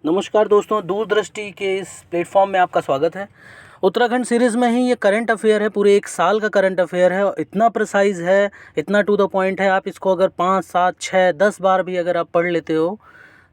नमस्कार दोस्तों, दूरदृष्टि के इस प्लेटफॉर्म में आपका स्वागत है। उत्तराखंड सीरीज़ में ही ये करंट अफेयर है, पूरे एक साल का करंट अफेयर है और इतना प्रिसाइज़ है, इतना टू द पॉइंट है। आप इसको अगर 5, 7, 6, 10 बार भी अगर आप पढ़ लेते हो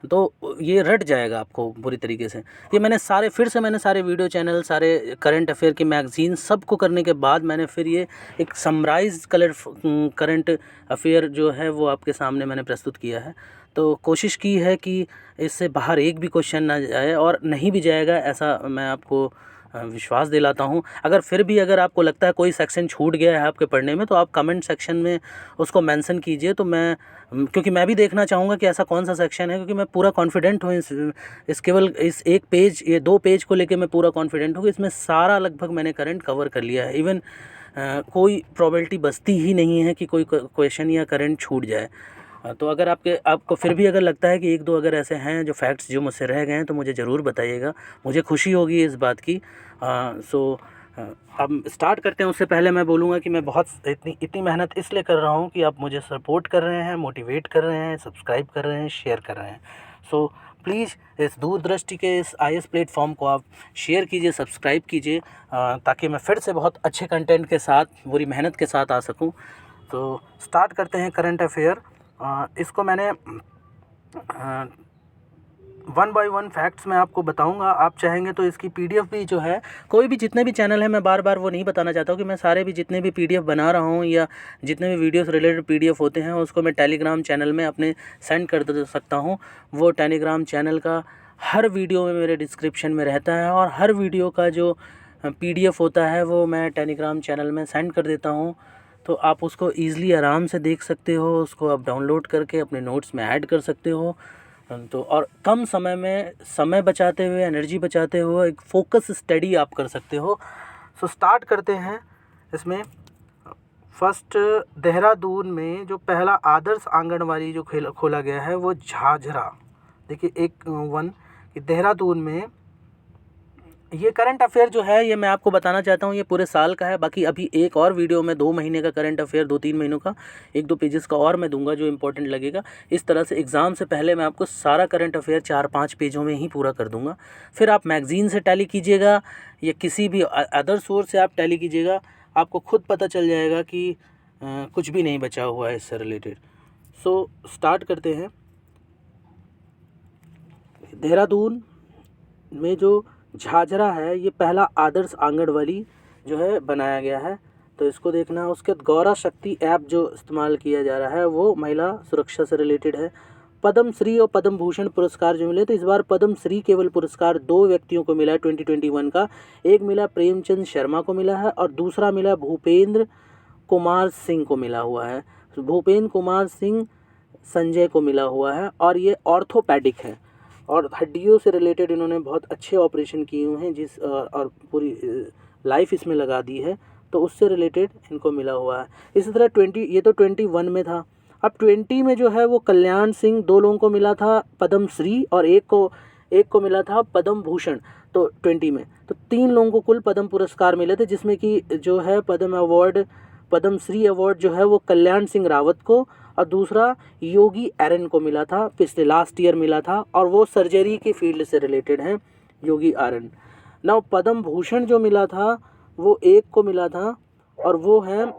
तो ये रट जाएगा आपको पूरी तरीके से। ये मैंने सारे वीडियो चैनल, सारे करंट अफेयर की मैगज़ीन सबको करने के बाद मैंने फिर ये एक समराइज़ करंट अफेयर जो है वो आपके सामने मैंने प्रस्तुत किया है। तो कोशिश की है कि इससे बाहर एक भी क्वेश्चन ना जाए, और नहीं भी जाएगा ऐसा मैं आपको विश्वास दिलाता हूँ। अगर आपको लगता है कोई सेक्शन छूट गया है आपके पढ़ने में, तो आप कमेंट सेक्शन में उसको मेंशन कीजिए। तो क्योंकि मैं भी देखना चाहूँगा कि ऐसा कौन सा सेक्शन है, क्योंकि मैं पूरा कॉन्फिडेंट हूँ इस केवल इस एक पेज, ये 2 पेज को लेके मैं पूरा कॉन्फिडेंट हूँ कि इसमें सारा लगभग मैंने करंट कवर कर लिया है। इवन कोई प्रोबेबिलिटी बचती ही नहीं है कि कोई क्वेश्चन या करंट छूट जाए। तो अगर आपको फिर भी अगर लगता है कि 1-2 अगर ऐसे हैं जो फैक्ट्स जो मुझसे रह गए हैं, तो मुझे ज़रूर बताइएगा, मुझे खुशी होगी इस बात की। अब स्टार्ट करते हैं। उससे पहले मैं बोलूँगा कि मैं बहुत इतनी मेहनत इसलिए कर रहा हूँ कि आप मुझे सपोर्ट कर रहे हैं, मोटिवेट कर रहे हैं, सब्सक्राइब कर रहे हैं, शेयर कर रहे हैं। सो प्लीज़ इस दूरदृष्टि के इस आईएएस प्लेटफॉर्म को आप शेयर कीजिए, सब्सक्राइब कीजिए, ताकि मैं फिर से बहुत अच्छे कंटेंट के साथ, पूरी मेहनत के साथ आ सकूँ। तो स्टार्ट करते हैं करंट अफेयर। इसको मैंने 1 बाय 1 फैक्ट्स मैं आपको बताऊंगा। आप चाहेंगे तो इसकी पीडीएफ भी जो है, कोई भी जितने भी चैनल हैं, मैं बार बार वो नहीं बताना चाहता हूँ कि मैं सारे भी जितने भी पीडीएफ बना रहा हूँ या जितने भी वीडियो से रिलेटेड पीडीएफ होते हैं उसको मैं टेलीग्राम चैनल में अपने सेंड कर दे सकता हूँ। वो टेलीग्राम चैनल का हर वीडियो में मेरे डिस्क्रिप्शन में रहता है, और हर वीडियो का जो पीडीएफ होता है वो मैं टेलीग्राम चैनल में सेंड कर देता हूँ। तो आप उसको ईज़िली आराम से देख सकते हो, उसको आप डाउनलोड करके अपने नोट्स में ऐड कर सकते हो। तो और कम समय में समय बचाते हुए, एनर्जी बचाते हुए एक फोकस स्टडी आप कर सकते हो। सो स्टार्ट करते हैं। इसमें फर्स्ट, देहरादून में जो पहला आदर्श आंगनवाड़ी जो खोला गया है वो झाझरा। देखिए कि देहरादून में ये करंट अफेयर जो है, ये मैं आपको बताना चाहता हूँ, ये पूरे साल का है। बाकी अभी एक और वीडियो में 2 महीने का करंट अफेयर, 2-3 महीनों का 1-2 पेजेस का और मैं दूंगा जो इंपॉर्टेंट लगेगा। इस तरह से एग्ज़ाम से पहले मैं आपको सारा करंट अफेयर 4-5 पेजों में ही पूरा कर दूंगा। फिर आप मैगज़ीन से टैली कीजिएगा या किसी भी अदर सोर्स से आप टैली कीजिएगा, आपको खुद पता चल जाएगा कि कुछ भी नहीं बचा हुआ है इससे रिलेटेड। सो स्टार्ट करते हैं। देहरादून में जो झाझरा है, ये पहला आदर्श आंगनवाड़ी जो है बनाया गया है, तो इसको देखना। उसके बाद गौरा शक्ति ऐप जो इस्तेमाल किया जा रहा है वो महिला सुरक्षा से रिलेटेड है। पद्म श्री और पद्म भूषण पुरस्कार जो मिले, तो इस बार पद्म श्री केवल पुरस्कार 2 व्यक्तियों को मिला है 2021 का। एक मिला प्रेमचंद शर्मा को मिला है और दूसरा मिला भूपेंद्र कुमार सिंह को मिला हुआ है। भूपेंद्र कुमार सिंह संजय को मिला हुआ है, और ये ऑर्थोपेडिक है और हड्डियों से रिलेटेड इन्होंने बहुत अच्छे ऑपरेशन किए हुए हैं, और पूरी लाइफ इसमें लगा दी है, तो उससे रिलेटेड इनको मिला हुआ है। इसी तरह 20, ये तो 21 में था। अब 20 में जो है वो कल्याण सिंह, 2 लोगों को मिला था पद्म श्री और एक को मिला था पद्म भूषण। तो 20 में तो 3 लोगों को कुल पद्म पुरस्कार मिले थे, जिसमें कि जो है पद्म श्री अवार्ड जो है वो कल्याण सिंह रावत को, और दूसरा योगी एरन को मिला था, पिछले लास्ट ईयर मिला था, और वो सर्जरी की फील्ड से रिलेटेड हैं, योगी एरन। नाउ पद्म भूषण जो मिला था वो एक को मिला था, और वो है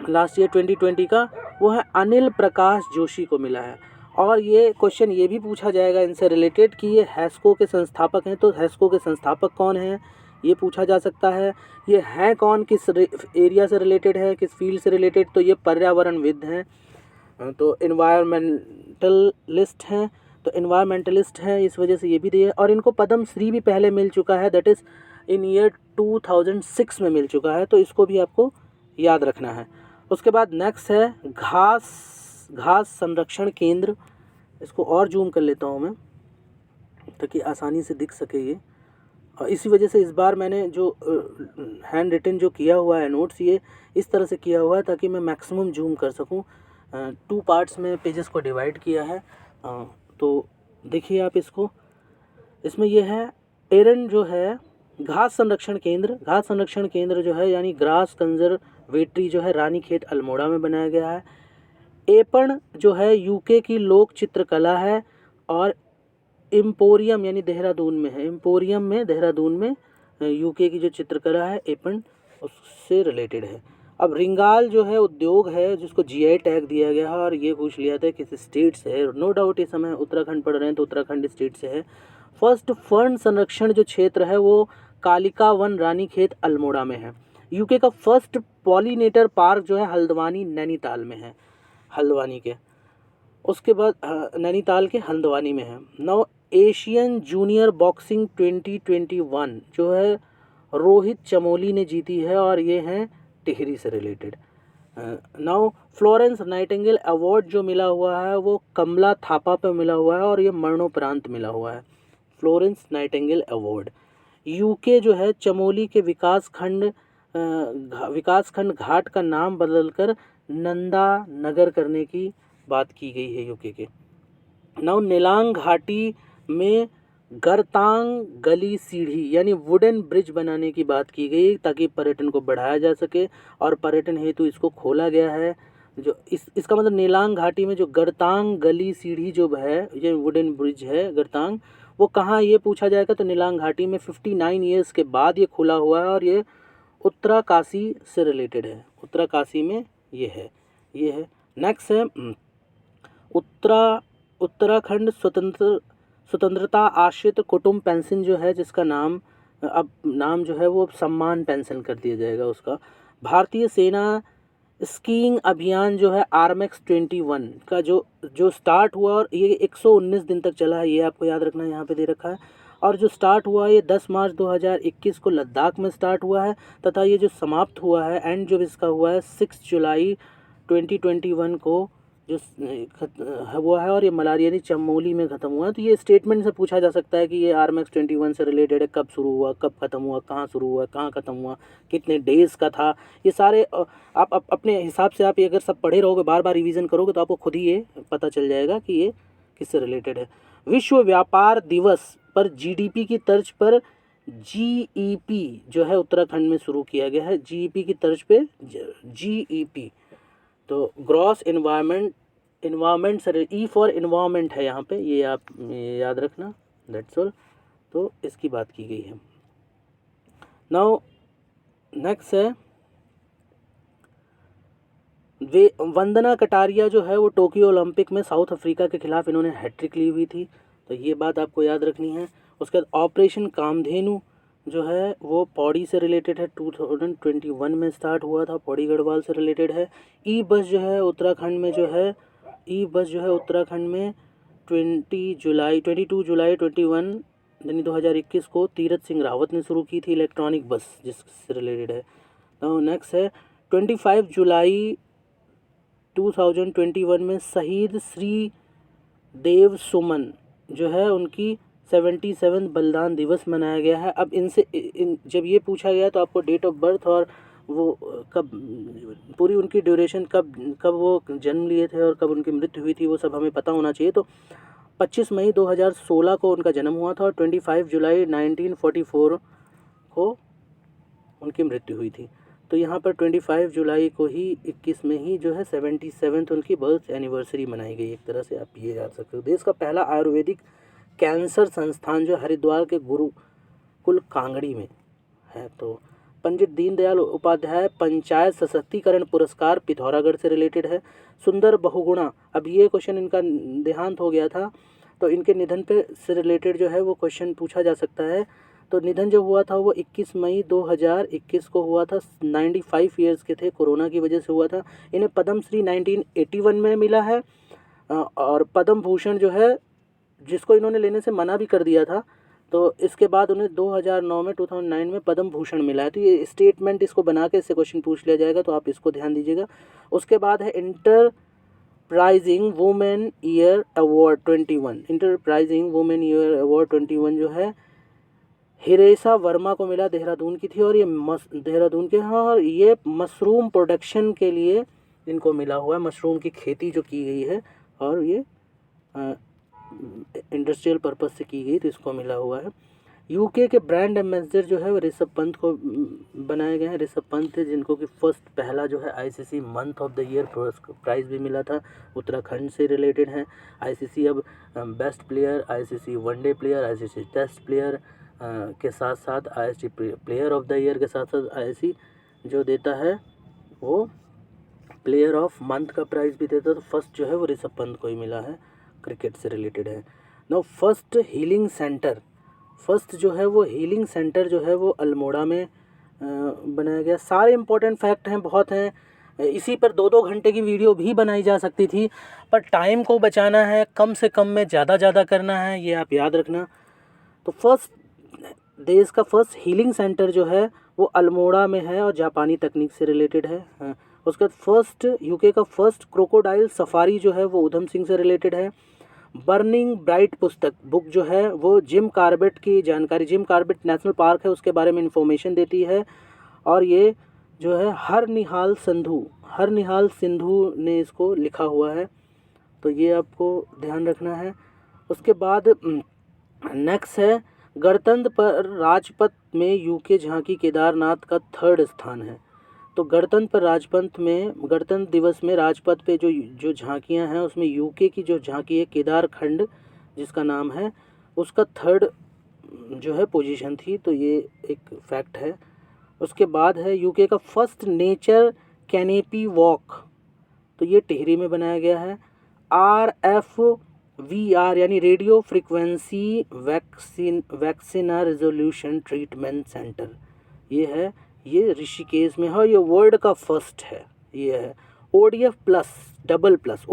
लास्ट ईयर 2020 का, वो है अनिल प्रकाश जोशी को मिला है। और ये क्वेश्चन ये भी पूछा जाएगा इनसे रिलेटेड कि ये हैस्को के संस्थापक हैं, तो हैस्को के संस्थापक कौन हैं ये पूछा जा सकता है। ये हैं कौन, किस एरिया से रिलेटेड है, किस फील्ड से रिलेटेड, तो ये पर्यावरणविद हैं, तो इन्वायरमेंटलिस्ट हैं, इस वजह से ये भी दिए। और इनको पद्म श्री भी पहले मिल चुका है, दैट इज़ इन ईयर 2006 में मिल चुका है, तो इसको भी आपको याद रखना है। उसके बाद नेक्स्ट है घास संरक्षण केंद्र। इसको और जूम कर लेता हूँ मैं ताकि आसानी से दिख सके ये। और इसी वजह से इस बार मैंने जो हैंड रिटन जो किया हुआ है नोट्स, ये इस तरह से किया हुआ है ताकि मैं मैक्सिमम जूम कर सकूं। 2 पार्ट्स में पेजेस को डिवाइड किया है। तो देखिए आप इसको, इसमें ये है एरन जो है घास संरक्षण केंद्र जो है, यानी ग्रास कंजर्वेटरी जो है रानीखेत अल्मोड़ा में बनाया गया है। एपण जो है यूके की लोक चित्रकला है, और एम्पोरियम यानी देहरादून में है, एम्पोरियम में देहरादून में यूके की जो चित्रकला है एपन उससे रिलेटेड है। अब रिंगाल जो है उद्योग है जिसको जीआई टैग दिया गया है और ये पूछ लिया था किस स्टेट से है। नो डाउट इस समय उत्तराखंड पढ़ रहे हैं तो उत्तराखंड स्टेट से है। फर्स्ट फर्न संरक्षण जो क्षेत्र है वो कालिका वन रानीखेत अल्मोड़ा में है। यूके का फर्स्ट पॉलिनेटर पार्क जो है हल्द्वानी नैनीताल में है, हल्द्वानी के, उसके बाद नैनीताल के हल्द्वानी में है। नौ एशियन जूनियर बॉक्सिंग 2021 जो है रोहित चमोली ने जीती है और ये हैं टिहरी से related. Now Florence Nightingale award जो मिला हुआ है वो कमला थापा पे मिला हुआ है और ये मरणोपरांत मिला हुआ है, फ्लोरेंस नाइटिंगेल अवार्ड। यूके जो है चमोली के विकास खंड घाट का नाम बदलकर नंदा नगर करने की बात की गई है यूके के। नाउ नेलांग घाटी में गरतांग गली सीढ़ी यानी वुडन ब्रिज बनाने की बात की गई ताकि पर्यटन को बढ़ाया जा सके और पर्यटन हेतु इसको खोला गया है। जो इसका मतलब नेलांग घाटी में जो गरतांग गली सीढ़ी जो है ये वुडन ब्रिज है गरतांग, वो कहाँ ये पूछा जाएगा तो नेलांग घाटी में 59 ईयर्स के बाद ये खुला हुआ है और ये उत्तराकाशी से रिलेटेड है, उत्तराकाशी में ये है। नेक्स्ट है उत्तराखंड स्वतंत्रता आश्रित कुटुंब पेंशन जो है जिसका नाम जो है वो सम्मान पेंशन कर दिया जाएगा उसका। भारतीय सेना स्कीइंग अभियान जो है आर्मेक्स 21 का जो स्टार्ट हुआ और ये 119 दिन तक चला है, ये आपको याद रखना है, यहाँ पे दे रखा है। और जो स्टार्ट हुआ ये 10 मार्च 2021 को लद्दाख में स्टार्ट हुआ है तथा ये जो समाप्त हुआ है एंड जो इसका हुआ है 6 जुलाई 2021 को जो हुआ है और ये मलारिया यानी चमोली में ख़त्म हुआ है। तो ये स्टेटमेंट से पूछा जा सकता है कि ये आर्मेक्स 21 से रिलेटेड है, कब शुरू हुआ, कब ख़त्म हुआ, कहाँ शुरू हुआ, कहाँ ख़त्म हुआ, कितने डेज़ का था, ये सारे आप अपने हिसाब से आप ये अगर सब पढ़े रहोगे बार बार रिवीजन करोगे तो आपको खुद ही ये पता चल जाएगा कि ये किससे रिलेटेड है। विश्व व्यापार दिवस पर जीडीपी की तर्ज पर जीईपी जो है उत्तराखंड में शुरू किया गया है, जीईपी की तर्ज पे जीईपी। तो gross environment sir E for environment है यहाँ पे, ये आप याद रखना, दैट्स ऑल। तो इसकी बात की गई है। नाउ नेक्स्ट है वंदना कटारिया जो है वो टोक्यो ओलंपिक में साउथ अफ्रीका के खिलाफ इन्होंने हैट्रिक ली हुई थी, तो ये बात आपको याद रखनी है। उसके बाद ऑपरेशन कामधेनु जो है वो पौड़ी से रिलेटेड है, 2021 में स्टार्ट हुआ था, पौड़ी गढ़वाल से रिलेटेड है। ई बस जो है उत्तराखंड में 22 जुलाई 2021 यानी 2021 को तीरथ सिंह रावत ने शुरू की थी, इलेक्ट्रॉनिक बस जिससे रिलेटेड है। नेक्स्ट है 25 जुलाई 2021 में शहीद श्री देव सुमन जो है उनकी 77 बलिदान दिवस मनाया गया है। अब जब ये पूछा गया तो आपको डेट ऑफ बर्थ और वो कब पूरी उनकी ड्यूरेशन कब वो जन्म लिए थे और कब उनकी मृत्यु हुई थी वो सब हमें पता होना चाहिए। तो 25 मई 2016 को उनका जन्म हुआ था और 25 जुलाई 1944 को उनकी मृत्यु हुई थी। तो यहाँ पर 25 जुलाई को ही 21 में ही जो है 77th उनकी बर्थ एनिवर्सरी मनाई गई, एक तरह से आप ये याद सकते हो। देश का पहला आयुर्वेदिक कैंसर संस्थान जो हरिद्वार के गुरुकुल कांगड़ी में है। तो पंडित दीनदयाल उपाध्याय पंचायत सशक्तिकरण पुरस्कार पिथौरागढ़ से रिलेटेड है। सुंदर बहुगुणा, अब ये क्वेश्चन इनका देहांत हो गया था तो इनके निधन पे से रिलेटेड जो है वो क्वेश्चन पूछा जा सकता है। तो निधन जो हुआ था वो 21 मई 2021 को हुआ था, 95 ईयर्स के थे, कोरोना की वजह से हुआ था। इन्हें पद्मश्री 1981 में मिला है और पद्म भूषण जो है जिसको इन्होंने लेने से मना भी कर दिया था, तो इसके बाद उन्हें 2009 में पद्म भूषण मिला है। तो ये स्टेटमेंट इसको बना के इससे क्वेश्चन पूछ लिया जाएगा, तो आप इसको ध्यान दीजिएगा। उसके बाद है enterprising women year award 21, enterprising women year award 21 जो है हिरेसा वर्मा को मिला, देहरादून की थी और ये देहरादून के हाँ, और ये मशरूम प्रोडक्शन के लिए इनको मिला हुआ है, मशरूम की खेती जो की गई है और ये इंडस्ट्रियल पर्पस से की गई तो इसको मिला हुआ है। यूके के ब्रांड एम्बेसडर जो है वो ऋषभ पंत को बनाए गए हैं। ऋषभ पंत थे जिनको कि फर्स्ट पहला जो है ICC month of the year prize भी मिला था, उत्तराखंड से रिलेटेड है। आईसीसी अब best player, ICC one day player, ICC test player के साथ साथ ICC player of the year के साथ साथ आईसीसी जो देता है वो प्लेयर ऑफ मंथ का प्राइज़ भी देता है। तो फर्स्ट जो है वो ऋषभ पंत को ही मिला है, क्रिकेट से रिलेटेड है। Now first healing centre, first जो है वो हीलिंग सेंटर जो है वो अल्मोड़ा में बनाया गया। सारे इंपॉर्टेंट फैक्ट हैं, बहुत हैं, इसी पर 2-2 घंटे की वीडियो भी बनाई जा सकती थी, पर टाइम को बचाना है, कम से कम में ज़्यादा करना है, ये आप याद रखना। तो फर्स्ट देश का फर्स्ट हीलिंग सेंटर जो है वो अल्मोड़ा में है और जापानी तकनीक से रिलेटेड है। उसके बाद फर्स्ट यूके का फर्स्ट क्रोकोडाइल सफारी जो है वो उधम सिंह से रिलेटेड है। बर्निंग ब्राइट पुस्तक बुक जो है वो जिम कॉर्बेट की जानकारी, जिम कॉर्बेट नेशनल पार्क है उसके बारे में इंफॉर्मेशन देती है, और ये जो है हरनिहाल सिंधु ने इसको लिखा हुआ है, तो ये आपको ध्यान रखना है। उसके बाद नेक्स्ट है गणतंत्र पर राजपथ में यूके झांकी केदारनाथ का 3rd स्थान है। तो गणतंत्र दिवस में राजपथ पे जो झांकियां हैं उसमें यूके की जो झांकी है केदारखंड जिसका नाम है उसका 3rd जो है पोजीशन थी, तो ये एक फैक्ट है। उसके बाद है यूके का फर्स्ट नेचर कैनेपी वॉक, तो ये टिहरी में बनाया गया है। RFVR यानी radio frequency vaccine resolution treatment centre, ये है, ये ऋषिकेश में है, ये वर्ल्ड का फर्स्ट है। ये है ODF डबल प्लस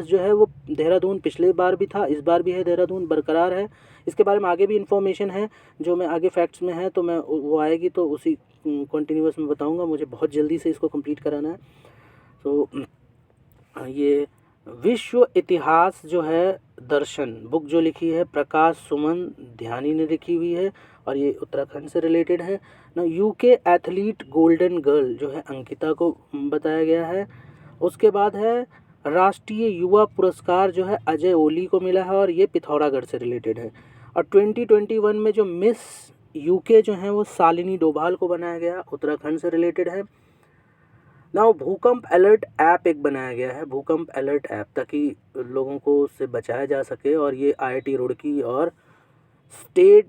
जो है वो देहरादून पिछले बार भी था, इस बार भी है, देहरादून बरकरार है। इसके बारे में आगे भी इन्फॉर्मेशन है जो मैं आगे फैक्ट्स में है, तो मैं वो आएगी तो उसी कंटिन्यूअस में बताऊंगा, मुझे बहुत जल्दी से इसको कंप्लीट कराना है। तो ये विश्व इतिहास जो है दर्शन बुक जो लिखी है प्रकाश सुमन ध्यानी ने लिखी हुई है, और ये उत्तराखंड से रिलेटेड है ना। यूके एथलीट गोल्डन गर्ल जो है अंकिता को बताया गया है। उसके बाद है राष्ट्रीय युवा पुरस्कार जो है अजय ओली को मिला है, और ये पिथौरागढ़ से रिलेटेड है। और 2021 में जो मिस यूके जो है वो शालिनी डोभाल को बनाया गया, उत्तराखंड से रिलेटेड है ना। भूकंप अलर्ट ऐप एक बनाया गया है, भूकंप अलर्ट ऐप, ताकि लोगों को उससे बचाया जा सके, और ये IIT रुड़की और state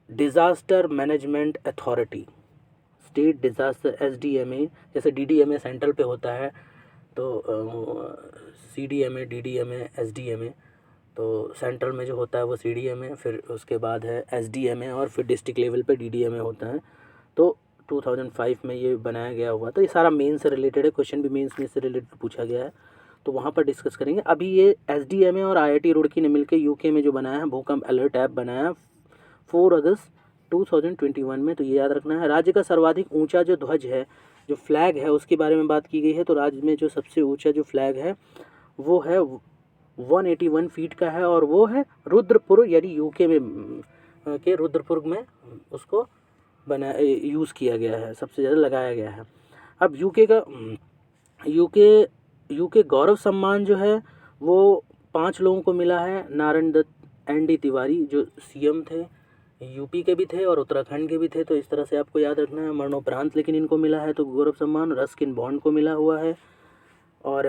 disaster management authority, state disaster SDMA, जैसे DDMA सेंट्रल पे होता है, तो CDMA DDMA SDMA, तो सेंट्रल में जो होता है वो CDMA, फिर उसके बाद है SDMA, और फिर डिस्ट्रिक्ट लेवल पे DDMA होता है। तो 2005 में ये बनाया गया हुआ, तो ये सारा मेन से रिलेटेड है, क्वेश्चन भी मेंस में से रिलेटेड पूछा गया है, तो वहाँ पर डिस्कस करेंगे। अभी ये SDMA और IIT रुड़की ने मिलकर यूके में जो बनाया है भूकंप अलर्ट ऐप बनाया 4 अगस्त 2021 में, तो ये याद रखना है। राज्य का सर्वाधिक ऊंचा जो ध्वज है, जो फ्लैग है, उसके बारे में बात की गई है। तो राज्य में जो सबसे ऊंचा जो फ्लैग है वो है 181 फीट का है, और वो है रुद्रपुर, यानी यूके में के रुद्रपुर में उसको यूज़ किया गया है, सबसे ज़्यादा लगाया गया है। अब यूके गौरव सम्मान जो है वो 5 लोगों को मिला है। नारायण दत्त ND तिवारी जो CM थे, यूपी के भी थे और उत्तराखंड के भी थे, तो इस तरह से आपको याद रखना है। मरणोपरांत लेकिन इनको मिला है तो गौरव सम्मान। रस्किन बॉन्ड को मिला हुआ है, और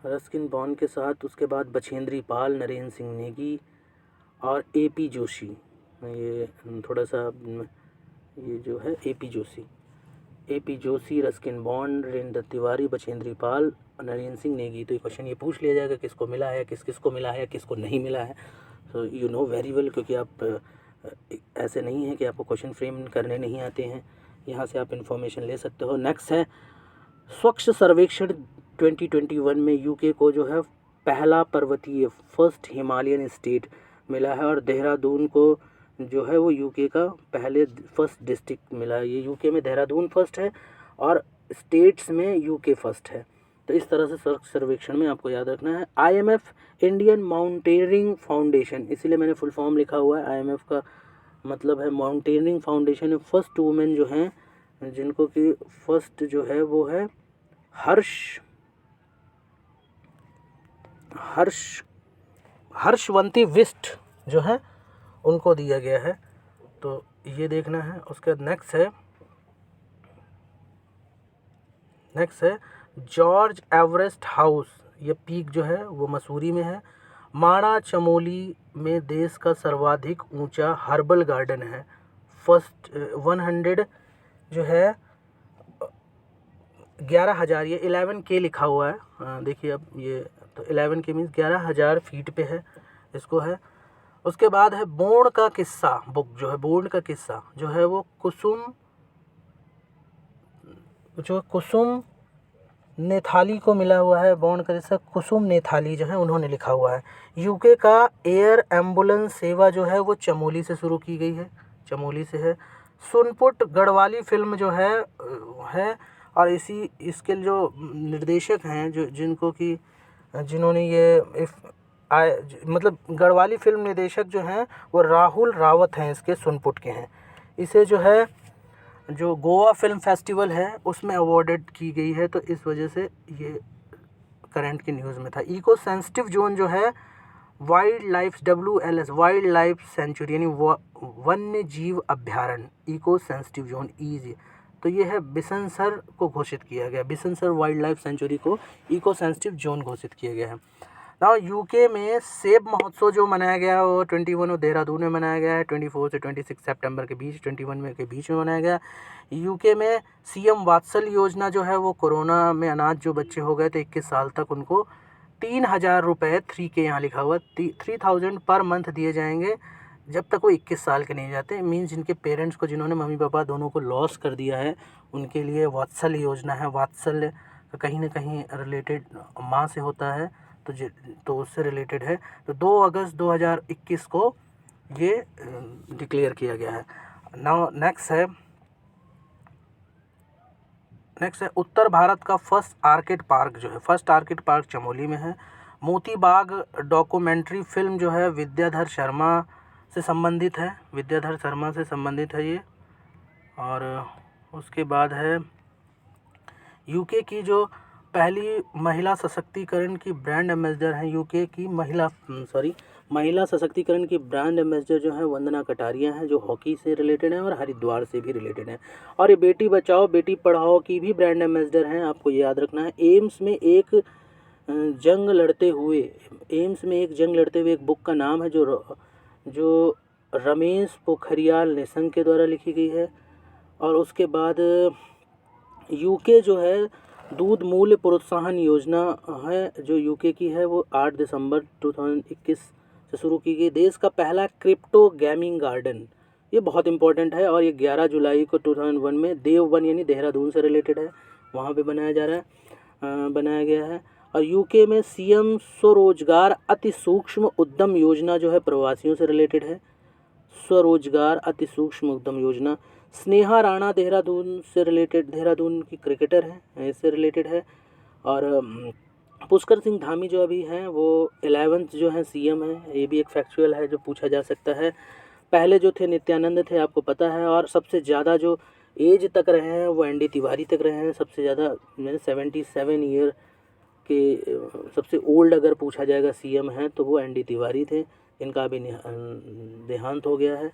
रस्किन बॉन्ड के साथ उसके बाद बछेंद्री पाल, नरेंद्र सिंह नेगी और AP जोशी, ये थोड़ा सा ये जो है AP Joshi, Ruskin Bond, Narendra Tiwari, Bachendri Pal, Narendra Singh Negi. तो ये क्वेश्चन ये पूछ लिया जाएगा किसको मिला है, किसको मिला है, किसको नहीं मिला है। तो यू नो वेरी वेल, क्योंकि आप ऐसे नहीं है कि आपको क्वेश्चन फ्रेम करने नहीं आते हैं, यहाँ से आप इन्फॉर्मेशन ले सकते हो। नेक्स्ट है स्वच्छ सर्वेक्षण 2021 में यूके को जो है पहला पर्वतीय फर्स्ट हिमालयन स्टेट मिला है, और देहरादून को जो है वो यूके का पहले फर्स्ट डिस्ट्रिक्ट मिला है। ये यूके में देहरादून फर्स्ट है और स्टेट्स में यूके फर्स्ट है। तो इस तरह से स्वच्छ सर्वेक्षण में आपको याद रखना है। IMF इंडियन माउंटेनियरिंग फाउंडेशन, इसीलिए मैंने फुल फॉर्म लिखा हुआ है। IMF का मतलब है माउंटेनियरिंग फाउंडेशन है। फर्स्ट वुमेन जो हैं जिनको कि फर्स्ट जो है वो है हर्षवंती बिष्ट, जो है उनको दिया गया है। तो ये देखना है। उसके बाद नेक्स्ट है जॉर्ज एवरेस्ट हाउस। ये पीक जो है वो मसूरी में है। माणा चमोली में देश का सर्वाधिक ऊंचा हर्बल गार्डन है। फर्स्ट 100 जो है 11,000, ये 11K लिखा हुआ है। देखिए अब ये तो 11K मीन्स 11,000 फीट पे है, इसको है। उसके बाद है बोर्न का किस्सा बुक, जो है बोर्न का किस्सा जो है वो कुसुम नेथाली को मिला हुआ है। बोर्न का किस्सा कुसुम नेथाली जो है उन्होंने लिखा हुआ है। यूके का एयर एम्बुलेंस सेवा जो है वो चमोली से शुरू की गई है, चमोली से है। सुनपुट गढ़वाली फिल्म जो है और इसके जो निर्देशक हैं जो जिन्होंने ये मतलब गढ़वाली फिल्म निर्देशक जो हैं वो राहुल रावत हैं, इसके सुनपुट के हैं। इसे जो है जो गोवा फिल्म फेस्टिवल है उसमें अवॉर्डेड की गई है, तो इस वजह से ये करंट की न्यूज़ में था। इको सेंसिटिव जोन जो है wild life WLS wild life sanctuary यानी वन्य जीव अभ्यारण्य, इको सेंसिटिव जोन EZ, तो ये है बिसनसर को घोषित किया गया। बिसनसर वाइल्ड लाइफ सेंचुरी को इको सेंसिटिव जोन घोषित किया गया है। ना यूके में सेब महोत्सव जो मनाया गया वो 21 और देहरादून में मनाया गया है। 24 से 26 सितंबर के बीच 21 के बीच में मनाया गया। यूके में CM वात्सल्य योजना जो है वो कोरोना में अनाथ जो बच्चे हो गए थे 21 साल तक, उनको 3,000 रुपये 3K यहाँ लिखा हुआ 3,000 पर मंथ दिए जाएंगे जब तक वो 21 साल के नहीं जाते। मीन्स जिनके पेरेंट्स को, जिन्होंने मम्मी पापा दोनों को लॉस कर दिया है, उनके लिए वात्सल्य योजना है। वात्सल्य कहीं ना कहीं रिलेटेड माँ से होता है, तो उससे रिलेटेड है। तो 2 अगस्त 2021 को ये डिक्लेयर किया गया है। नाउ नेक्स्ट है उत्तर भारत का फर्स्ट आर्किड पार्क जो है, फर्स्ट आर्किड पार्क चमोली में है। मोती बाग डॉक्यूमेंट्री फिल्म जो है विद्याधर शर्मा से संबंधित है ये। और उसके बाद है यूके की जो पहली महिला सशक्तिकरण की ब्रांड एम्बेसडर हैं, यूके की महिला सशक्तिकरण की ब्रांड एम्बेसडर जो है वंदना कटारिया हैं, जो हॉकी से रिलेटेड हैं और हरिद्वार से भी रिलेटेड हैं। और ये बेटी बचाओ बेटी पढ़ाओ की भी ब्रांड एम्बेसडर हैं, आपको याद रखना है। एम्स में एक जंग लड़ते हुए एक बुक का नाम है जो रमेश पोखरियाल निशंक के द्वारा लिखी गई है। और उसके बाद यूके जो है दूध मूल्य प्रोत्साहन योजना है जो यूके की है, वो 8 दिसंबर 2021 से शुरू की गई। देश का पहला क्रिप्टो गेमिंग गार्डन, ये बहुत इंपॉर्टेंट है, और ये 11 जुलाई को 2001 में देवबन यानी देहरादून से रिलेटेड है, वहाँ पे बनाया गया है। और यूके में CM स्वरोजगार अति सूक्ष्म उद्यम योजना जो है प्रवासियों से रिलेटेड है। स्वरोजगार अति सूक्ष्म उद्यम योजना। स्नेहा राणा देहरादून से रिलेटेड, देहरादून की क्रिकेटर है, इससे रिलेटेड है। और पुष्कर सिंह धामी जो अभी हैं वो 11th जो है CM है, ये भी एक फैक्चुअल है जो पूछा जा सकता है। पहले जो थे नित्यानंद थे, आपको पता है। और सबसे ज़्यादा जो एज तक रहे हैं वो ND तिवारी तक रहे हैं, सबसे ज़्यादा 77 ईयर के सबसे ओल्ड अगर पूछा जाएगा CM हैं तो वो ND तिवारी थे, इनका अभी देहांत हो गया है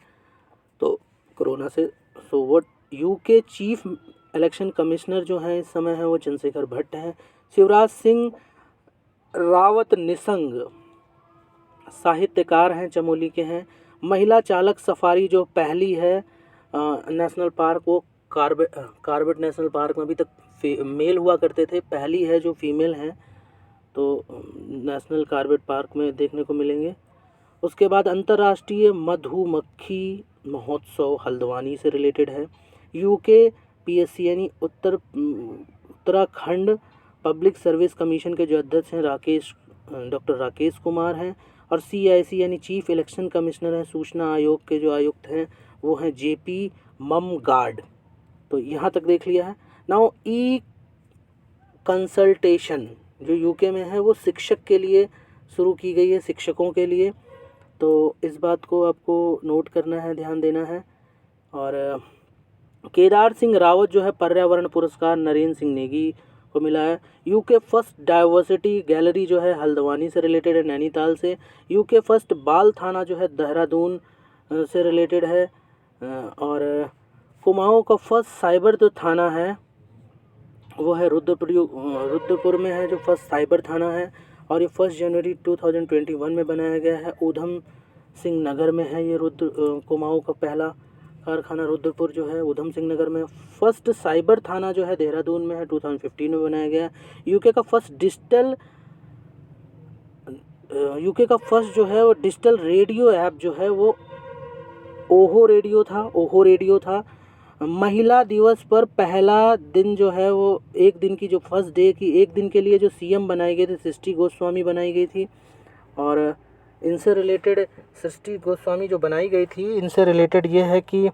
तो कोरोना से। सो वो यूके चीफ इलेक्शन कमिश्नर जो हैं इस समय है वो चंद्रशेखर भट्ट हैं। शिवराज सिंह रावत निसंग साहित्यकार हैं, चमोली के हैं। महिला चालक सफारी जो पहली है नेशनल पार्क, वो कार्बेट नेशनल पार्क में अभी तक मेल हुआ करते थे, पहली है जो फीमेल हैं, तो नेशनल कार्बेट पार्क में देखने को मिलेंगे। उसके बाद अंतर्राष्ट्रीय मधुमक्खी महोत्सव हल्द्वानी से रिलेटेड है। यूके PSC यानी उत्तराखंड पब्लिक सर्विस कमीशन के जो अध्यक्ष हैं डॉक्टर राकेश कुमार हैं। और CIC यानी चीफ इलेक्शन कमिश्नर हैं, सूचना आयोग के जो आयुक्त हैं वो हैं JP ममगार्ड। तो यहाँ तक देख लिया है। नाउ कंसल्टेशन जो यूके में है वो शिक्षक के लिए शुरू की गई है, शिक्षकों के लिए, तो इस बात को आपको नोट करना है, ध्यान देना है। और केदार सिंह रावत जो है पर्यावरण पुरस्कार नरेंद्र सिंह नेगी को मिला है। यूके फर्स्ट डाइवर्सिटी गैलरी जो है हल्द्वानी से रिलेटेड है, नैनीताल से। यूके फर्स्ट बाल थाना जो है देहरादून से रिलेटेड है। और कुमाऊँ का फर्स्ट साइबर जो थाना है वो है रुद्रपुर में है, जो फर्स्ट साइबर थाना है। और ये 1 जनवरी 2021 में बनाया गया है। ऊधम सिंह नगर में है ये कुमाऊँ का पहला कारखाना रुद्रपुर जो है ऊधम सिंह नगर में। फर्स्ट साइबर थाना जो है देहरादून में है, 2015 में बनाया गया है। यूके का फर्स्ट जो है वो डिजिटल रेडियो ऐप जो है वो ओहो रेडियो था। महिला दिवस पर पहला दिन जो है वो एक दिन की जो फर्स्ट डे की एक दिन के लिए जो सीएम बनाई गई थी सृष्टि गोस्वामी बनाई गई थी। और इनसे रिलेटेड सृष्टि गोस्वामी जो बनाई गई थी इनसे रिलेटेड ये है कि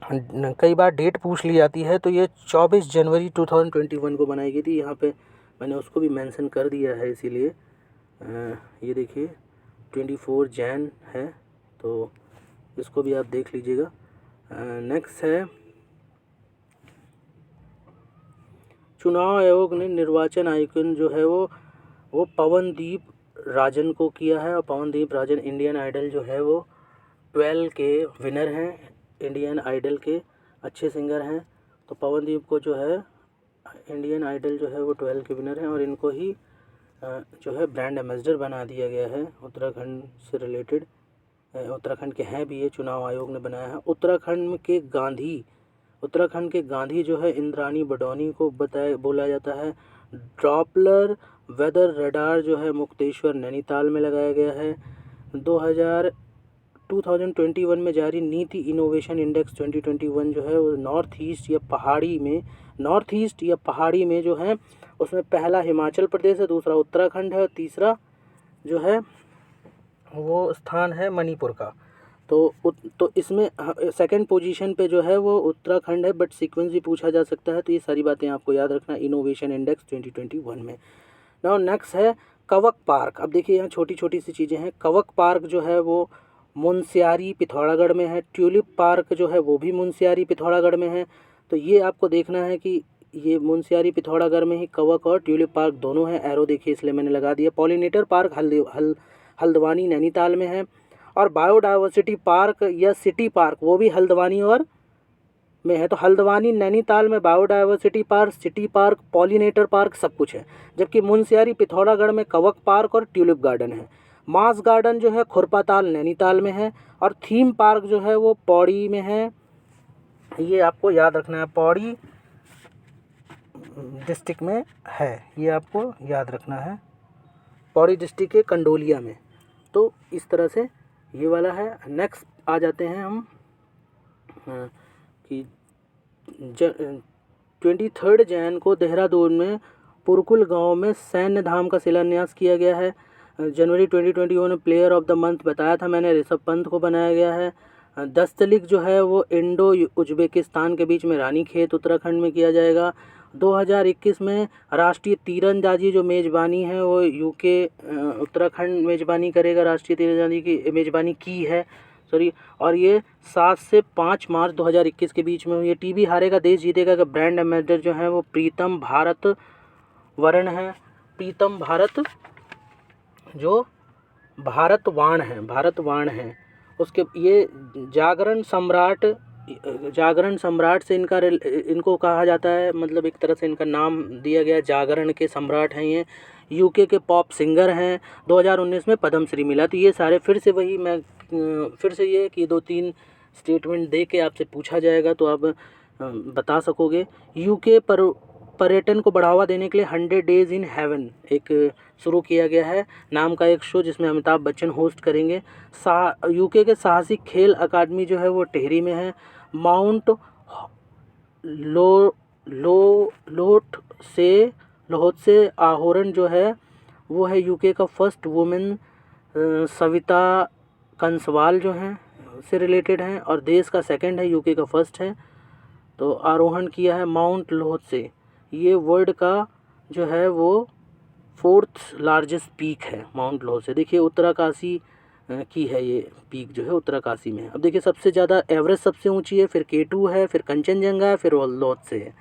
कई बार डेट पूछ ली जाती है, तो ये 24 जनवरी 2021 को बनाई गई थी। यहाँ पे मैंने उसको भी मेंशन कर दिया है, इसीलिए ये देखिए 24 जैन है, तो इसको भी आप देख लीजिएगा। नेक्स्ट है चुनाव आयोग ने निर्वाचन आइकन जो है वो पवनदीप राजन को किया है। और पवनदीप राजन इंडियन आइडल जो है वो 12 के विनर हैं, इंडियन आइडल के अच्छे सिंगर हैं। तो पवनदीप को जो है इंडियन आइडल जो है वो 12 के विनर हैं, और इनको ही जो है ब्रांड एम्बेसडर बना दिया गया है उत्तराखंड से रिलेटेड। उत्तराखंड के हैं भी ये, चुनाव आयोग ने बनाया है। उत्तराखंड के गांधी जो है इंद्राणी बडौनी को बोला जाता है। ड्रॉपलर वेदर रडार जो है मुक्तेश्वर नैनीताल में लगाया गया है। 2021 में जारी नीति इनोवेशन इंडेक्स 2021 जो है वो नॉर्थ ईस्ट या पहाड़ी में जो है उसमें पहला हिमाचल प्रदेश है, दूसरा उत्तराखंड है, और तीसरा जो है वो स्थान है मणिपुर का। तो इसमें सेकंड पोजीशन पे जो है वो उत्तराखंड है, बट सीक्वेंस भी पूछा जा सकता है। तो ये सारी बातें आपको याद रखना इनोवेशन इंडेक्स 2021 में। नाउ नेक्स्ट है कवक पार्क। अब देखिए यहाँ छोटी छोटी सी चीज़ें हैं। कवक पार्क जो है वो मुनस्यारी पिथौरागढ़ में है। ट्यूलिप पार्क जो है वो भी मुनस्यारी पिथौरागढ़ में है। तो ये आपको देखना है कि ये मुनस्यारी पिथौरागढ़ में ही कवक और ट्यूलिप पार्क दोनों हैं। एरो देखिए इसलिए मैंने लगा दिया। पॉलिनेटर पार्क हल्द्वानी नैनीताल में है। और बायोडाइवर्सिटी पार्क या सिटी पार्क वो भी हल्द्वानी और में है। तो हल्द्वानी नैनीताल में biodiversity park, city park, pollinator park सब कुछ है। जबकि मुनस्यारी पिथौरागढ़ में कवक पार्क और ट्यूलिप गार्डन है। मास गार्डन जो है खुरपाताल नैनीताल में है। और थीम पार्क जो है वो पौड़ी में है। ये आपको याद रखना है, पौड़ी डिस्ट्रिक्ट में है, ये आपको याद रखना है, पौड़ी डिस्ट्रिक्ट के कंडोलिया में। तो इस तरह से ये वाला है। नेक्स्ट आ जाते हैं हम कि 23 जैन को देहरादून में पुरकुल गांव में सैन्य धाम का शिलान्यास किया गया है। जनवरी 2021 में प्लेयर ऑफ द मंथ बताया था मैंने, ऋषभ पंत को बनाया गया है। दस्तलिक जो है वो इंडो उज्बेकिस्तान के बीच में रानीखेत उत्तराखंड में किया जाएगा। 2021 में राष्ट्रीय तीरंदाजी जो मेज़बानी है वो यूके उत्तराखंड मेज़बानी करेगा, राष्ट्रीय तीरंदाजी की मेज़बानी की है, सॉरी। और ये 7 से 5 मार्च 2021 के बीच में ये टीबी हारेगा देश जीतेगा का ब्रांड एम्बेसडर जो है वो प्रीतम भारत वर्ण है। प्रीतम भारत जो भारतवाण है उसके ये जागरण सम्राट से इनको कहा जाता है, मतलब एक तरह से इनका नाम दिया गया, जागरण के सम्राट हैं ये। यूके के पॉप सिंगर हैं। 2019 में पद्मश्री मिला। तो ये सारे फिर से ये कि 2-3 स्टेटमेंट दे के आपसे पूछा जाएगा तो आप बता सकोगे। यूके पर पर्यटन को बढ़ावा देने के लिए 100 डेज इन हेवन एक शुरू किया गया है नाम का एक शो, जिसमें अमिताभ बच्चन होस्ट करेंगे। यूके के साहसिक खेल अकादमी जो है वो टिहरी में है। माउंट लोहोत्से आरोहण जो है वो है यूके का फर्स्ट वुमेन सविता कंसवाल जो हैं से रिलेटेड हैं, और देश का सेकंड है, यूके का फर्स्ट है। तो आरोहण किया है माउंट लोहोत्से। ये वर्ल्ड का जो है वो 4th लार्जेस्ट पीक है माउंट लोहोत्से। देखिए उत्तराकाशी की है ये पीक जो है उत्तराकाशी में। अब देखिए सबसे ज़्यादा एवरेस्ट सबसे ऊंची है, फिर K2 है, फिर कंचनजंगा है, फिर लोहोत्से है।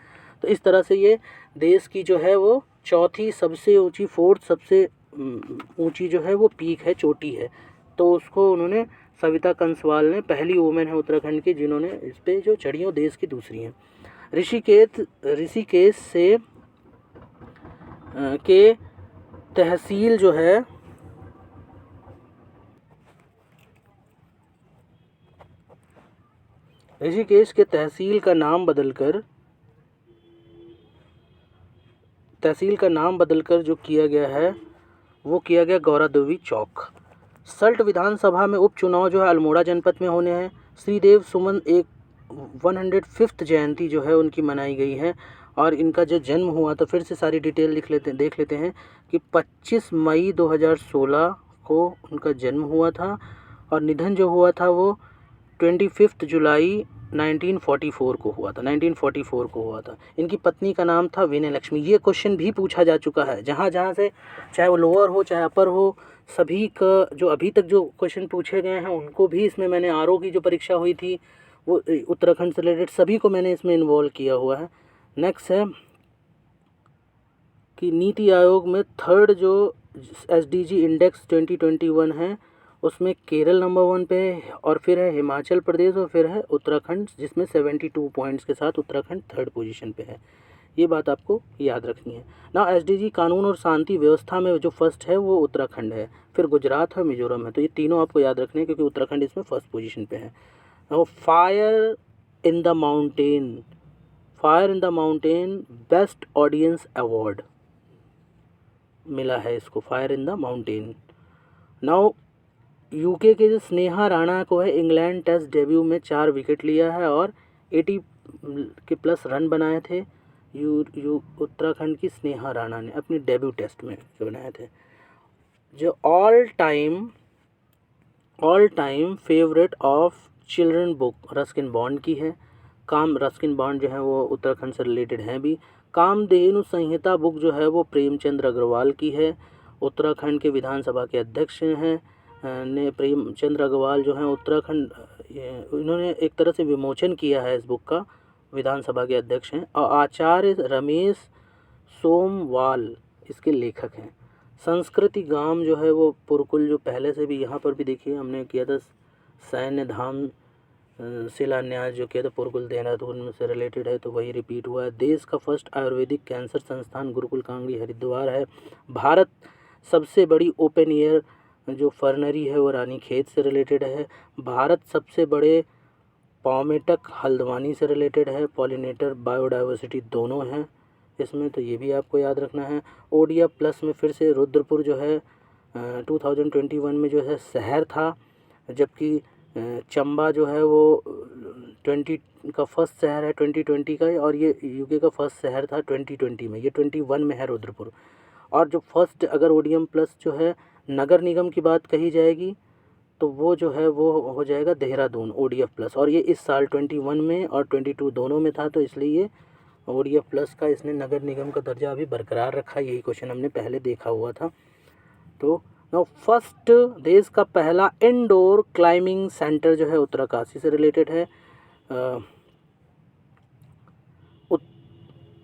तो इस तरह से ये देश की जो है वो चौथी सबसे ऊंची, फोर्थ सबसे ऊंची जो है वो पीक है, चोटी है। तो उसको उन्होंने, सविता कंसवाल ने, पहली वुमेन है उत्तराखंड की जिन्होंने इस पे जो चढ़ी हो, देश की दूसरी हैं। ऋषिकेश से के तहसील जो है, ऋषिकेश के तहसील का नाम बदलकर जो किया गया है वो किया गया गौरादेवी चौक। सल्ट विधानसभा में उपचुनाव जो है अल्मोड़ा जनपद में होने हैं। श्रीदेव सुमन एक 105th जयंती जो है उनकी मनाई गई है। और इनका जो जन्म हुआ, तो फिर से सारी डिटेल देख लेते हैं कि 25 मई 2016 को उनका जन्म हुआ था और निधन जो हुआ था वो 25 जुलाई 1944 को हुआ था, 1944 को हुआ था। इनकी पत्नी का नाम था विनय लक्ष्मी। ये क्वेश्चन भी पूछा जा चुका है जहाँ जहाँ से, चाहे वो लोअर हो चाहे अपर हो, सभी का जो अभी तक जो क्वेश्चन पूछे गए हैं उनको भी इसमें मैंने आरओ की जो परीक्षा हुई थी वो उत्तराखंड से रिलेटेड सभी को मैंने इसमें इन्वॉल्व किया हुआ है। नेक्स्ट है कि नीति आयोग में थर्ड जो SDG इंडेक्स 2021 है उसमें केरल नंबर 1 पे है, और फिर है हिमाचल प्रदेश, और फिर है उत्तराखंड जिसमें 72 पॉइंट्स के साथ उत्तराखंड थर्ड पोजीशन पे है। ये बात आपको याद रखनी है ना। SDG कानून और शांति व्यवस्था में जो फर्स्ट है वो उत्तराखंड है, फिर गुजरात है, मिजोरम है। तो ये तीनों आपको याद रखने हैं क्योंकि उत्तराखंड इसमें फर्स्ट पोजीशन पे है। और fire in the mountain best audience award मिला है इसको, fire in the mountain. Now UK के जो स्नेहा राणा को है, इंग्लैंड टेस्ट डेब्यू में 4 विकेट लिया है और 80 के प्लस रन बनाए थे। उत्तराखंड की स्नेहा राणा ने अपनी डेब्यू टेस्ट में जो बनाए थे। जो all time favourite of children book Ruskin bond की है। रस्किन बॉन्ड जो है वो उत्तराखंड से रिलेटेड हैं भी। कामधेनु संहिता बुक जो है वो प्रेमचंद्र अग्रवाल की है। उत्तराखंड के विधानसभा के अध्यक्ष हैं ने प्रेमचंद्र अग्रवाल जो हैं उत्तराखंड, इन्होंने एक तरह से विमोचन किया है इस बुक का, विधानसभा के अध्यक्ष हैं। और आचार्य रमेश सोमवाल इसके लेखक हैं। संस्कृति गाम जो है वो पुरकुल, जो पहले से भी यहाँ पर भी देखिए हमने किया था, सैन्य धाम शिलान्यास जो किया था पुरकुल देहरादून से रिलेटेड है, तो वही रिपीट हुआ है। देश का फर्स्ट आयुर्वेदिक कैंसर संस्थान गुरुकुल कांगड़ी हरिद्वार है। भारत सबसे बड़ी ओपन एयर जो फर्नरी है वो रानीखेत से रिलेटेड है। भारत सबसे बड़े पॉमेटक हल्द्वानी से रिलेटेड है। पॉलिनेटर बायोडाइवर्सिटी दोनों हैं इसमें, तो ये भी आपको याद रखना है। ओडिया प्लस में फिर से रुद्रपुर जो है 2021 में जो है शहर था, जबकि चंबा जो है वो 20 का फर्स्ट शहर है 2020 का, और ये यूके का फर्स्ट शहर था 2020 में। ये 21 में है रुद्रपुर। और जो फर्स्ट अगर ओडीएम प्लस जो है नगर निगम की बात कही जाएगी तो वो जो है वो हो जाएगा देहरादून ODF प्लस, और ये इस साल 21 में और 22 दोनों में था, तो इसलिए ये ODF प्लस का इसने नगर निगम का दर्जा अभी बरकरार रखा। यही क्वेश्चन हमने पहले देखा हुआ था। तो नाउ फर्स्ट देश का पहला इंडोर क्लाइंबिंग सेंटर जो है उत्तरकाशी से रिलेटेड है।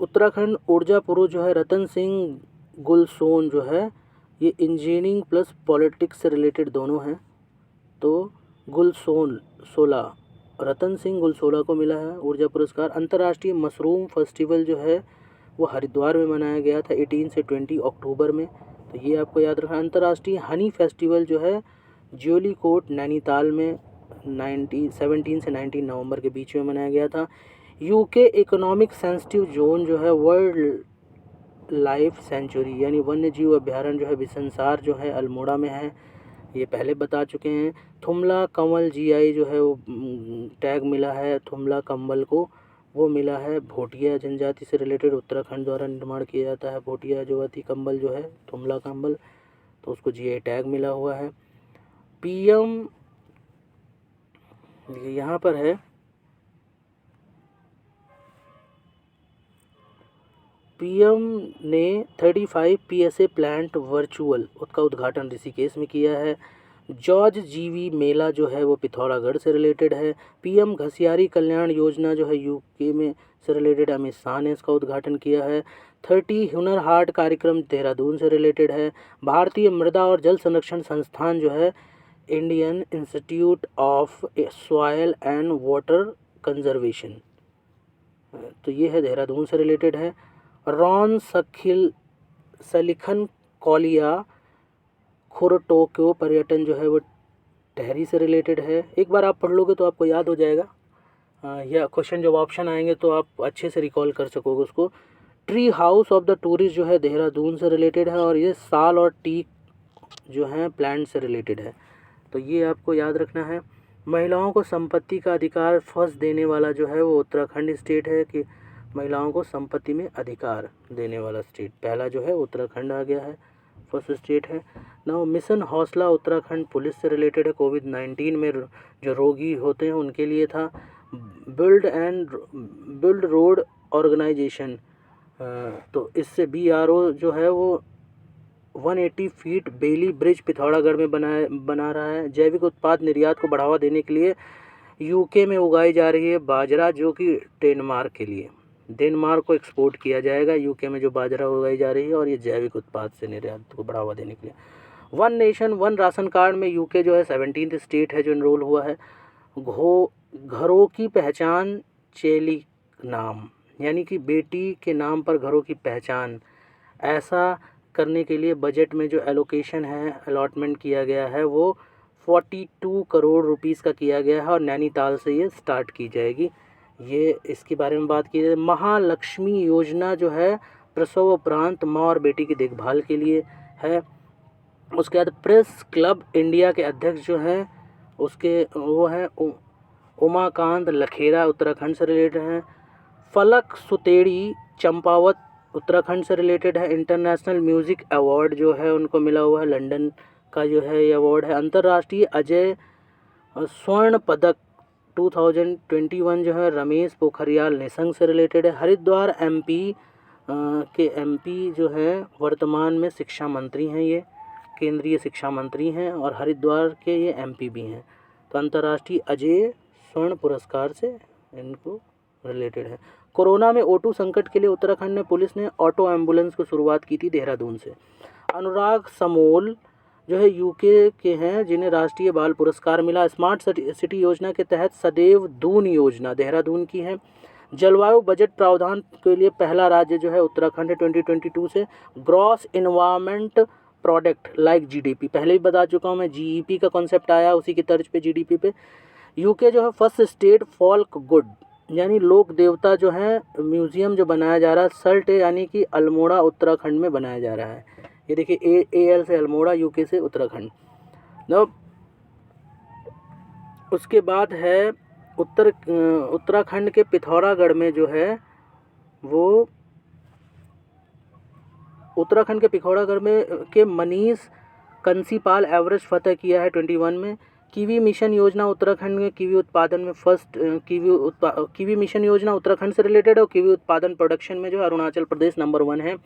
उत्तराखंड ऊर्जा पुरुष जो है रतन सिंह गुलसोन जो है ये इंजीनियरिंग प्लस पॉलिटिक्स से रिलेटेड दोनों हैं। तो रतन सिंह गुलसोला को मिला है ऊर्जा पुरस्कार। अंतर्राष्ट्रीय मशरूम फेस्टिवल जो है वो हरिद्वार में मनाया गया था 18 से 20 अक्टूबर में, तो ये आपको याद रखना। अंतर्राष्ट्रीय हनी फेस्टिवल जो है ज्योलीकोट नैनीताल में 17 से 19 नवंबर के बीच में मनाया गया था। यूके इकोनॉमिक सेंसिटिव जोन जो है वर्ल्ड लाइफ सेंचुरी यानी वन्य जीव अभ्यारण्य जो है बिसंसार जो है अल्मोड़ा में है, ये पहले बता चुके हैं। थुमला कंवल GI जो है वो टैग मिला है थुमला कंवल को, वो मिला है भोटिया जनजाति से रिलेटेड, उत्तराखंड द्वारा निर्माण किया जाता है भोटिया जनजाति कंबल जो है थुमला कंबल, तो उसको GI टैग मिला हुआ है। PM यहाँ पर है, PM ने 35 PSA प्लांट वर्चुअल उसका उद्घाटन ऋषिकेश में किया है। जॉर्ज जीवी मेला जो है वो पिथौरागढ़ से रिलेटेड है। पीएम घसियारी कल्याण योजना जो है यूके में से रिलेटेड, अमित शाह ने इसका उद्घाटन किया है। 30 हुनर हाट कार्यक्रम देहरादून से रिलेटेड है। भारतीय मृदा और जल संरक्षण संस्थान जो है Indian institute of soil and water conservation, तो ये है देहरादून से रिलेटेड है। रॉन सलिखन कौलिया खुरटोक्यो पर्यटन जो है वो टहरी से रिलेटेड है। एक बार आप पढ़ लोगे तो आपको याद हो जाएगा, या क्वेश्चन जब ऑप्शन आएंगे तो आप अच्छे से रिकॉल कर सकोगे उसको। Tree house of the tourist जो है देहरादून से रिलेटेड है, और ये साल और टीक जो है प्लांट से रिलेटेड है, तो ये आपको याद रखना है। महिलाओं को संपत्ति का अधिकार फर्स्ट देने वाला जो है वो उत्तराखंड स्टेट है, कि महिलाओं को संपत्ति में अधिकार देने वाला स्टेट पहला जो है उत्तराखंड आ गया है, फर्स्ट स्टेट है। नाउ मिशन हौसला उत्तराखंड पुलिस से रिलेटेड है, कोविड-19 में जो रोगी होते हैं उनके लिए था। बिल्ड रोड ऑर्गेनाइजेशन, तो इससे BRO जो है वो 180 फीट बेली ब्रिज पिथौरागढ़ में बना रहा है। जैविक उत्पाद निर्यात को बढ़ावा देने के लिए यूके में उगाई जा रही है बाजरा, जो कि डेनमार्क को एक्सपोर्ट किया जाएगा। यूके में जो बाजरा उगाई जा रही है, और ये जैविक उत्पाद से निर्यात को बढ़ावा देने के लिए। One nation one ration card में यूके जो है 17th स्टेट है जो इनरोल हुआ है। घरों की पहचान चेली नाम, यानी कि बेटी के नाम पर घरों की पहचान, ऐसा करने के लिए बजट में जो एलोकेशन है, अलॉटमेंट किया गया है, वो 42 करोड़ रुपीस का किया गया है, और नैनीताल से ये स्टार्ट की जाएगी। ये इसके बारे में बात की जाए। महालक्ष्मी योजना जो है प्रसव उपरांत माँ और बेटी की देखभाल के लिए है। उसके बाद प्रेस क्लब इंडिया के अध्यक्ष जो हैं उसके वो हैं उमाकांत लखेरा, उत्तराखंड से रिलेटेड हैं। फलक सुतेड़ी चंपावत उत्तराखंड से रिलेटेड है। इंटरनेशनल म्यूज़िक अवार्ड जो है उनको मिला हुआ है, लंदन का जो है ये अवार्ड है। अंतर्राष्ट्रीय अजय स्वर्ण पदक 2021 जो है रमेश पोखरियाल निशंक से रिलेटेड है। हरिद्वार MP जो है वर्तमान में शिक्षा मंत्री हैं, ये केंद्रीय शिक्षा मंत्री हैं, और हरिद्वार के ये MP भी हैं। तो अंतर्राष्ट्रीय अजय स्वर्ण पुरस्कार से इनको रिलेटेड है। कोरोना में O2 संकट के लिए उत्तराखंड में पुलिस ने ऑटो एम्बुलेंस की शुरुआत की थी देहरादून से। अनुराग समोल जो है यूके के हैं, जिन्हें राष्ट्रीय बाल पुरस्कार मिला। स्मार्ट सिटी योजना के तहत सदैव दून योजना देहरादून की है। जलवायु बजट प्रावधान के लिए पहला राज्य जो है उत्तराखंड है 2022 से। Gross environment product like GDP, पहले भी बता चुका हूँ मैं, GEP का कॉन्सेप्ट आया उसी की तर्ज पे GDP पे। यूके जो है फर्स्ट स्टेट फॉल्क गुड, यानी लोक देवता जो है म्यूज़ियम जो बनाया जा रहा है सल्ट, यानी कि अल्मोड़ा उत्तराखंड में बनाया जा रहा है। ये देखिए AL से अल्मोड़ा, यूके से उत्तराखंड। उसके बाद है उत्तराखंड के पिथौरागढ़ में जो है वो उत्तराखंड के पिथौरागढ़ में के मनीष कंसीपाल एवरेस्ट फतह किया है 21 में। कीवी मिशन योजना उत्तराखंड में कीवी उत्पादन में फर्स्ट कीवी मिशन योजना उत्तराखंड से रिलेटेड है, और कीवी उत्पादन प्रोडक्शन में जो अरुणाचल प्रदेश नंबर 1 है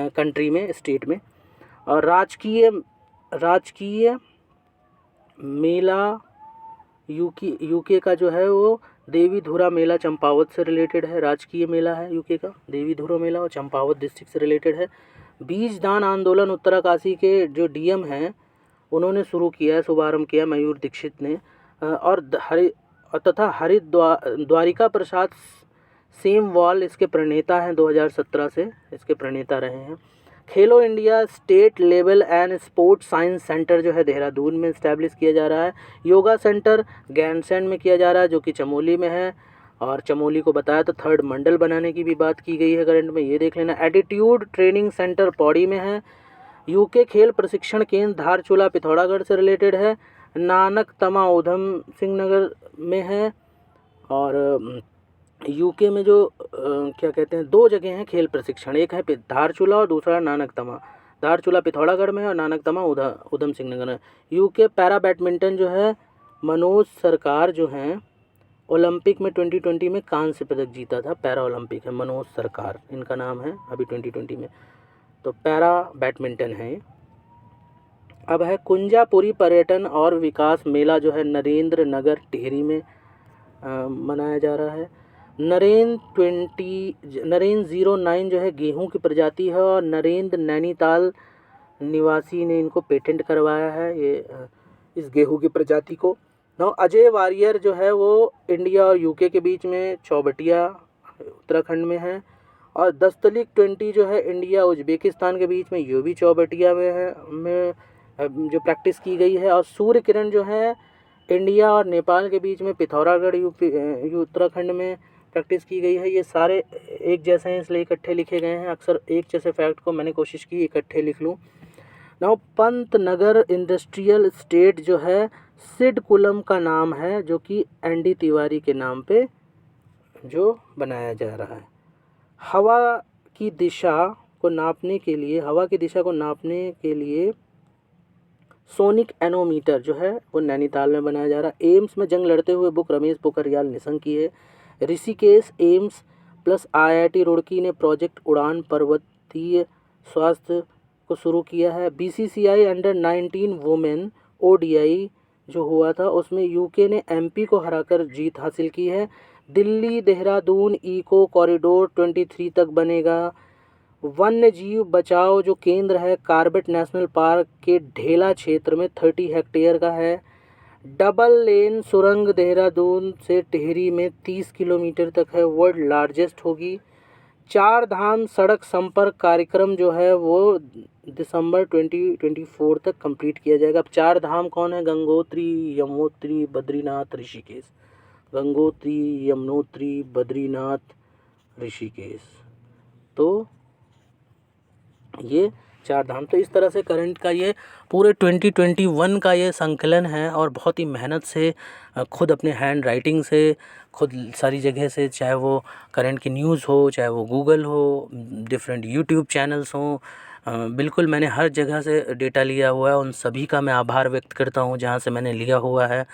कंट्री में, स्टेट में। और राजकीय मेला यूके का जो है वो देवी धुरा मेला चंपावत से रिलेटेड है। राजकीय मेला है यूके का देवी धुरा मेला, और चंपावत डिस्ट्रिक्ट से रिलेटेड है। बीज दान आंदोलन उत्तरकाशी के जो DM हैं उन्होंने शुरू किया है, शुभारंभ किया मयूर दीक्षित ने। और द्वारिका प्रसाद सेमवाल इसके प्रणेता हैं, 2017 से इसके प्रणेता रहे हैं। खेलो India state level and sports science centre जो है देहरादून में इस्टेब्लिश किया जा रहा है। योगा सेंटर गैनसैंड में किया जा रहा है, जो कि चमोली में है, और चमोली को बताया तो 3rd मंडल बनाने की भी बात की गई है करंट में, ये देख लेना। एटीट्यूड ट्रेनिंग सेंटर पौड़ी में है। यूके खेल प्रशिक्षण केंद्र धारचूला पिथौरागढ़ से रिलेटेड है। नानक तमा ऊधम सिंह नगर में है। और यूके में जो क्या कहते हैं 2 जगह हैं खेल प्रशिक्षण, एक है धारचूला और दूसरा नानक तमा। धारचूला पिथौरागढ़ में है और नानक तमा ऊधम सिंह नगर में। यूके पैरा बैडमिंटन जो है मनोज सरकार जो हैं ओलंपिक में 2020 में कांस्य पदक जीता था, पैरा ओलंपिक है, मनोज सरकार इनका नाम है अभी 2020 में, तो पैरा बैडमिंटन है। अब है कुंजापुरी पर्यटन और विकास मेला, जो है नरेंद्र नगर टिहरी में मनाया जा रहा है। नरेंद्र 09 जो है गेहूं की प्रजाति है और नरेंद्र नैनीताल निवासी ने इनको पेटेंट करवाया है ये इस गेहूं की प्रजाति को। नाउ अजय वारियर जो है वो इंडिया और यूके के बीच में चौबटिया उत्तराखंड में है। और दस्तलिक 20 जो है इंडिया उज्बेकिस्तान के बीच में, ये भी चौबटिया में है जो प्रैक्टिस की गई है। और सूर्य किरण जो है इंडिया और नेपाल के बीच में पिथौरागढ़ यूपी उत्तराखंड में प्रैक्टिस की गई है। ये सारे एक जैसे हैं इसलिए इकट्ठे लिखे गए हैं। अक्सर एक जैसे फैक्ट को मैंने कोशिश की इकट्ठे लिख लूँ। नाउ पंतनगर इंडस्ट्रियल स्टेट जो है सिडकुलम का नाम है, जो कि एनडी तिवारी के नाम पे जो बनाया जा रहा है। हवा की दिशा को नापने के लिए सोनिक एनोमीटर जो है वो नैनीताल में बनाया जा रहा है। एम्स में जंग लड़ते हुए बुक रमेश पोखरियाल निशंक की है। Rishikesh AIIMS plus IIT Roorkee ने प्रोजेक्ट उड़ान पर्वतीय स्वास्थ्य को शुरू किया है। BCCI अंडर-19 वुमेन ODI जो हुआ था उसमें यूके ने MP को हराकर जीत हासिल की है। दिल्ली देहरादून इको कॉरिडोर 23 तक बनेगा। वन्य जीव बचाओ जो केंद्र है कार्बेट नेशनल पार्क के ढेला क्षेत्र में 30 हेक्टेयर का है। डबल लेन सुरंग देहरादून से टिहरी में 30 किलोमीटर तक है, वर्ल्ड लार्जेस्ट होगी। 4 धाम सड़क संपर्क कार्यक्रम जो है वो दिसंबर 2024 तक कंप्लीट किया जाएगा। अब 4 धाम कौन है? गंगोत्री, यमुनोत्री, बद्रीनाथ, ऋषिकेश। गंगोत्री, यमुनोत्री, बद्रीनाथ, ऋषिकेश, तो ये 4 धाम। तो इस तरह से करंट का ये पूरे 2021 का ये संकलन है और बहुत ही मेहनत से खुद अपने हैंड राइटिंग से खुद सारी जगह से, चाहे वो करंट की न्यूज़ हो, चाहे वो गूगल हो, डिफरेंट यूट्यूब चैनल्स हों, बिल्कुल मैंने हर जगह से डेटा लिया हुआ है। उन सभी का मैं आभार व्यक्त करता हूँ जहाँ से मैंने लिया हुआ है।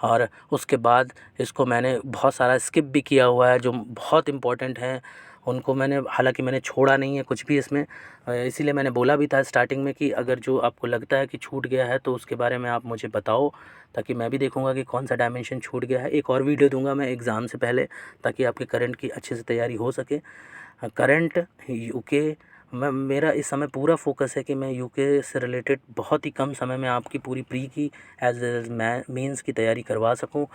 और उसके बाद इसको मैंने बहुत सारा स्किप भी किया हुआ है जो बहुत इम्पोर्टेंट है, उनको मैंने हालांकि मैंने छोड़ा नहीं है कुछ भी इसमें। इसीलिए मैंने बोला भी था स्टार्टिंग में कि अगर जो आपको लगता है कि छूट गया है तो उसके बारे में आप मुझे बताओ, ताकि मैं भी देखूंगा कि कौन सा डायमेंशन छूट गया है। एक और वीडियो दूंगा मैं एग्ज़ाम से पहले, ताकि आपके करंट की अच्छे से तैयारी हो सके। करंट यूके मैं मेरा इस समय पूरा फोकस है कि मैं यूके से रिलेटेड बहुत ही कम समय में आपकी पूरी प्री की एज वेल एज मेंस की तैयारी करवा सकूं।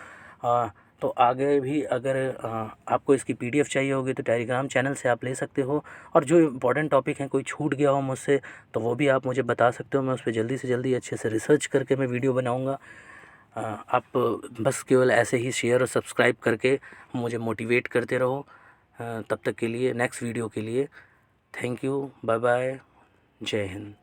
तो आगे भी अगर आपको इसकी PDF चाहिए होगी तो टेलीग्राम चैनल से आप ले सकते हो। और जो इम्पोर्टेंट टॉपिक हैं कोई छूट गया हो मुझसे तो वो भी आप मुझे बता सकते हो, मैं उस पर जल्दी से जल्दी अच्छे से रिसर्च करके मैं वीडियो बनाऊँगा। आप बस केवल ऐसे ही शेयर और सब्सक्राइब करके मुझे मोटिवेट करते रहो। तब तक के लिए नेक्स्ट वीडियो के लिए थैंक यू, बाय बाय, जय हिंद।